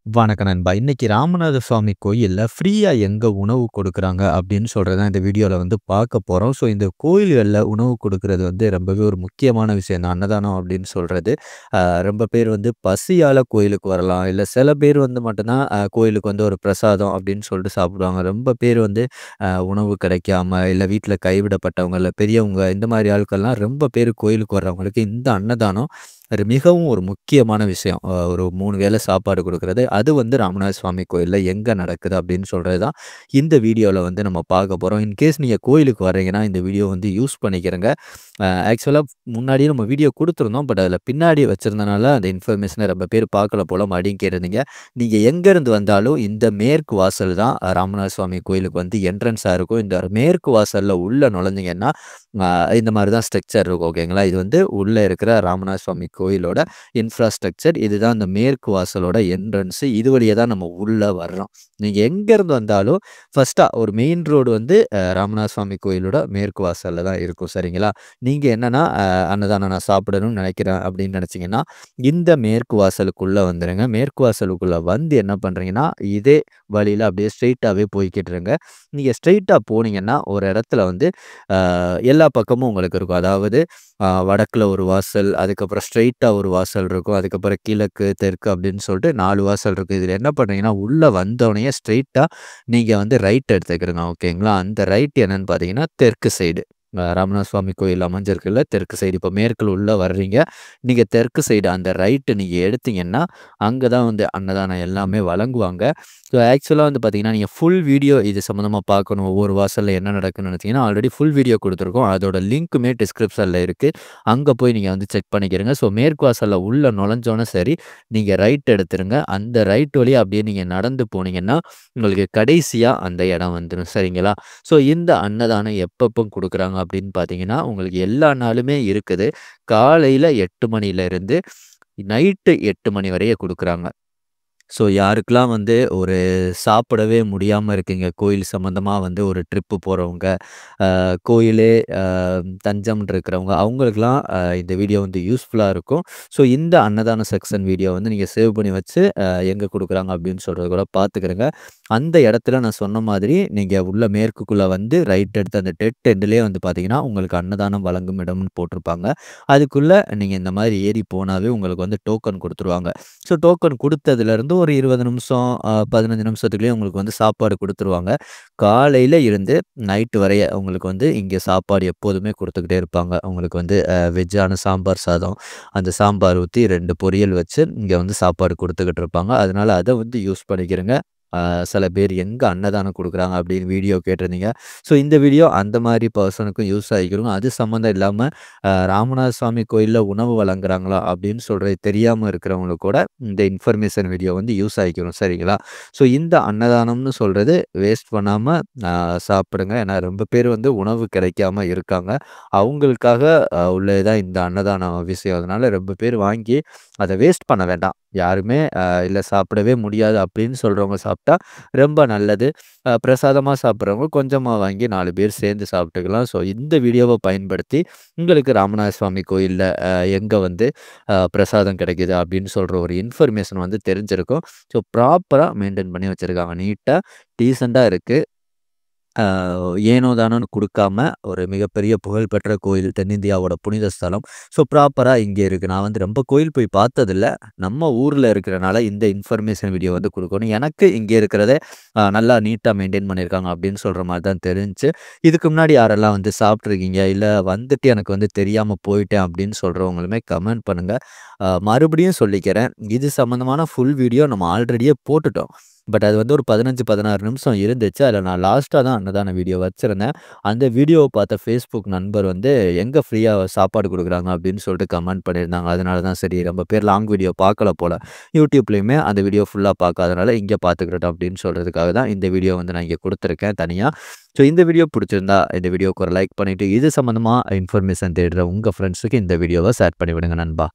வணக்கம் நண்பா. இன்னைக்கு ராமநாத சுவாமி கோயில்ல ஃப்ரீயா எங்க உணவு கொடுக்குறாங்க அப்படின்னு சொல்றத தான் இந்த வீடியோல பார்க்க போறோம். ஸோ இந்த கோயில்கள்ல உணவு கொடுக்குறது ரொம்பவே ஒரு முக்கியமான விஷயம் தான். அன்னதானம் அப்படின்னு சொல்றது. ரொம்ப பேர் பசியால கோயிலுக்கு வரலாம். இல்ல சில பேர் மட்டும் தான் கோயிலுக்கு ஒரு பிரசாதம் அப்படின்னு சொல்லிட்டு சாப்பிடுவாங்க. ரொம்ப பேர் உணவு கிடைக்காம, இல்ல வீட்ல கைவிடப்பட்டவங்க, இல்ல பெரியவங்க இந்த மாரி ஆட்கள்லாம் ரொம்ப பேர் கோயிலுக்கு வர்றவங்களுக்கு இந்த அன்னதானம் அது மிகவும் ஒரு முக்கியமான விஷயம். ஒரு 3 வேள சாப்பாடு குடுக்குறது. அது ராமநாத சுவாமி கோயில்ல எங்க நடக்குது அப்படின்னு சொல்றது தான் இந்த வீடியோல நம்ம பார்க்க போறோம். இன்கேஸ் நீங்க கோயிலுக்கு வர்றீங்கன்னா, இந்த வீடியோ யூஸ் பண்ணிக்கிறங்க. ஆக்சுவலா முன்னாடியே நம்ம வீடியோ குடுத்துருந்தோம். பட் அதில பின்னாடி வச்சிருந்தனால அந்த இன்ஃபர்மேஷன ரொம்ப பேர் பார்க்கல போல மறுபடியும் கேட்டிருந்தீங்க. நீங்க எங்கேருந்து வந்தாலும் இந்த மேற்கு வாசல் தான் ராமநாத சுவாமி கோயிலுக்கு என்ட்ரன்ஸா இருக்கும். இந்த மேற்கு வாசல்ல உள்ள நுழைஞ்சீங்கன்னா, அ இந்த மாரி தான் ஸ்ட்ரக்சர் இருக்கும். ஓகேங்களா? இது உள்ள இருக்கிற ராமநாத சுவாமி கோயிலோட இன்ஃப்ராஸ்ட்ரக்சர். இதுதான் அந்த மேற்கு வாசலோட என்ட்ரன்ஸ். இது வழியா தான் நம்ம உள்ள வர்றோம். நீங்க எங்கேருந்து வந்தாலும் ஃபர்ஸ்ட்டா ஒரு மெயின் ரோடு ராமநாத சுவாமி கோயிலோட மேற்கு வாசல்ல தான் இருக்கும். சரிங்களா? நீங்க என்னன்னா, அன்னதானம் நான் சாப்பிடணும்னு நினைக்கிறேன் அப்படின்னு நினைச்சீங்கன்னா, இந்த மேற்கு வாசலுக்குள்ள வந்துருங்க. மேற்கு வாசலுக்குள்ள என்ன பண்றீங்கன்னா, இதே வழியில அப்படியே ஸ்ட்ரெய்ட்டாவே போய்க்கிட்டு இருங்க. நீங்க ஸ்ட்ரெய்ட்டா போனீங்கன்னா, ஒரு இடத்துல அ எல்லா பக்கமும் உங்களுக்கு இருக்கும். அதாவது வடக்குல ஒரு வாசல், அதுக்கப்புறம் ஸ்ட்ரெய்ட்டா ஒரு வாசல் இருக்கும். அதுக்கப்புறம் கிழக்கு, தெற்கு அப்படின்னு சொல்லிட்டு 4 வாசல் இருக்கு. இதில என்ன பண்றீங்கன்னா, உள்ள வந்தோனயே ஸ்ட்ரெய்ட்டா நீங்க ரைட் எடுத்துக்கிறங்க. ஓகேங்களா? அந்த ரைட் என்னன்னு பார்த்தீங்கன்னா, தெற்கு சைடு. ராமநாத சுவாமி கோயில் அமைஞ்சிருக்குல்ல, தெற்கு சைடு. இப்போ மேற்குல உள்ள வர்றீங்க. நீங்க தெற்கு சைடு அந்த ரைட் நீங்க எடுத்தீங்கன்னா, அங்க தான் அன்னதானம் எல்லாமே வழங்குவாங்க. ஸோ ஆக்சுவலா பார்த்தீங்கன்னா, நீங்க ஃபுல் வீடியோ இது சம்மந்தமா பார்க்கணும். ஒவ்வொரு வாசல்ல என்ன நடக்குன்னு நினைச்சீங்கன்னா, ஆல்ரெடி ஃபுல் வீடியோ குடுத்துருக்கோம். அதோட லிங்க்குமே டிஸ்கிரிப்ஷன்ல இருக்கு. அங்க போய் நீங்க செக் பண்ணிக்கிறங்க. ஸோ மேற்கு வாசல்ல உள்ள நுழைஞ்சோனே சரி, நீங்க ரைட் எடுத்துருங்க. அந்த ரைட் வழியா அப்படியே நீங்க நடந்து போனீங்கன்னா, உங்களுக்கு கடைசியா அந்த இடம் வந்துரும். சரிங்களா? ஸோ இந்த அன்னதானம் எப்பப்போ குடுக்குறாங்க அப்படின்னு பார்த்தீங்கன்னா, உங்களுக்கு எல்லா நாளுமே இருக்குது. காலையில 8 மணியிலிருந்து நைட்டு 8 மணி வரைய குடுக்குறாங்க. ஸோ யாருக்கெல்லாம் ஒரு சாப்பிடவே முடியாம இருக்குங்க, கோயில் சம்மந்தமா ஒரு ட்ரிப்பு போறவங்க, கோயிலே அ தஞ்சம்ன்னு இருக்கிறவங்க, அவங்களுக்கெல்லாம் இந்த வீடியோ யூஸ்ஃபுல்லா இருக்கும். ஸோ இந்த அன்னதான செக்ஷன் வீடியோ நீங்க சேவ் பண்ணி வச்சு, எங்க குடுக்குறாங்க அப்படின்னு சொல்றத கூட பார்த்துக்கிறங்க. அந்த இடத்துல நான் சொன்ன மாதிரி நீங்க உள்ள மேற்குக்குள்ள ரைட் எடுத்து அந்த டெட் எண்ட்லயே பார்த்தீங்கன்னா, உங்களுக்கு அன்னதானம் வழங்கும் இடம்னு போட்டிருப்பாங்க. அதுக்குள்ள நீங்க இந்த மாரி ஏறி போனாவே உங்களுக்கு டோக்கன் குடுத்துருவாங்க. ஸோ டோக்கன் குடுத்ததுலருந்து ஒரு 20 நிமிஷம், 15 நிமிஷத்துக்குள்ளயே உங்களுக்கு சாப்பாடு குடுத்துருவாங்க. காலையில இருந்து நைட் வரைய உங்களுக்கு இங்க சாப்பாடு எப்போதுமே குடுத்துக்கிட்டே இருப்பாங்க. உங்களுக்கு வெஜ்ஜான சாம்பார் சாதம், அந்த சாம்பார் ஊத்தி 2 பொரியல் வச்சு இங்க சாப்பாடு குடுத்துக்கிட்டு இருப்பாங்க. அதனால அத யூஸ் பண்ணிக்கிறங்க. சில பேர் எங்க அன்னதானம் குடுக்குறாங்க அப்படின்னு வீடியோ கேட்டிருந்தீங்க. ஸோ இந்த வீடியோ அந்த மாரி பெர்சனுக்கும் யூஸ் ஆகிக்கும். அது சம்மந்தம் இல்லாம ராமநாத சுவாமி கோயில்ல உணவு வழங்குறாங்களா அப்படின்னு சொல்றது தெரியாம இருக்கிறவங்களுக்கு கூட இந்த இன்ஃபர்மேஷன் வீடியோ யூஸ் ஆகிக்கும். சரிங்களா? ஸோ இந்த அன்னதானம்னு சொல்றது வேஸ்ட் பண்ணாம சாப்பிடுங்க. ஏன்னா ரொம்ப பேர் உணவு கிடைக்காம இருக்காங்க. அவங்களுக்காக உள்ளது தான் இந்த அன்னதானம் விஷயம். அதனால ரொம்ப பேர் வாங்கி அத வேஸ்ட் பண்ண வேண்டாம். யாருமே இல்ல சாப்பிடவே முடியாது அப்படின்னு சொல்றவங்க சாப்பிட்டா ரொம்ப நல்லது. பிரசாதமா சாப்பிடுறவங்க கொஞ்சமா வாங்கி 4 பேர் சேர்ந்து சாப்பிட்டுக்கலாம். ஸோ இந்த வீடியோவ பயன்படுத்தி உங்களுக்கு ராமநாத சுவாமி கோயில்ல எங்க பிரசாதம் கிடைக்குது அப்படின்னு சொல்ற ஒரு இன்ஃபர்மேஷன் தெரிஞ்சிருக்கும். ஸோ ப்ராப்பரா மெயின்டெயின் பண்ணி வச்சிருக்காங்க. நீட்டா, டீசென்ட்டா இருக்கு. அ ஏனோ தானோன்னு குடுக்காம, ஒரு மிகப்பெரிய புகழ்பெற்ற கோயில், தென்னிந்தியாவோட புனித ஸ்தலம். ஸோ ப்ராப்பரா இங்கே இருக்கு. நான் ரொம்ப கோயில் போய் பார்த்ததில்ல. நம்ம ஊர்ல இருக்கிறனால இந்த இன்ஃபர்மேஷன் வீடியோ குடுக்கணும். எனக்கு இங்கே இருக்கிறதே நல்லா நீட்டா மெயின்டெயின் பண்ணியிருக்காங்க அப்படின்னு சொல்ற மாரி தான் தெரிஞ்சுச்சு. இதுக்கு முன்னாடி யாரெல்லாம் சாப்பிட்டுருக்கீங்க, இல்ல வந்துட்டு எனக்கு தெரியாம போயிட்டேன் அப்படின்னு சொல்றவங்களுமே கமெண்ட் பண்ணுங்க. மறுபடியும் சொல்லிக்கிறேன். இது சம்மந்தமான ஃபுல் வீடியோ நம்ம ஆல்ரெடியே போட்டுட்டோம். பட் அது ஒரு 15, 16 நிமிஷம் இருந்துச்சு. அதில நான் லாஸ்ட்டா தான் அன்னதான வீடியோ வச்சிருந்தேன். அந்த வீடியோவ பார்த்த Facebook நண்பர் எங்க ஃப்ரீயா சாப்பாடு குடுக்குறாங்க அப்படின்னு சொல்லிட்டு கமெண்ட் பண்ணியிருந்தாங்க. அதனால தான் சரி ரொம்ப பேர் லாங் வீடியோ பார்க்கல போல. YouTubeலயுமே அந்த வீடியோ ஃபுல்லா பார்க்காதனால இங்க பார்த்துக்கிடட்டும் அப்படின்னு சொல்றதுக்காக தான் இந்த வீடியோ நான் இங்க குடுத்துருக்கேன் தனியா. ஸோ இந்த வீடியோ புடிச்சிருந்தா இந்த வீடியோக்கு ஒரு லைக் பண்ணிட்டு, இது சம்மந்தமா இன்ஃபர்மேஷன் தேடுற உங்க ஃப்ரெண்ட்ஸுக்கு இந்த வீடியோவ ஷேர் பண்ணி விடுங்க நண்பா.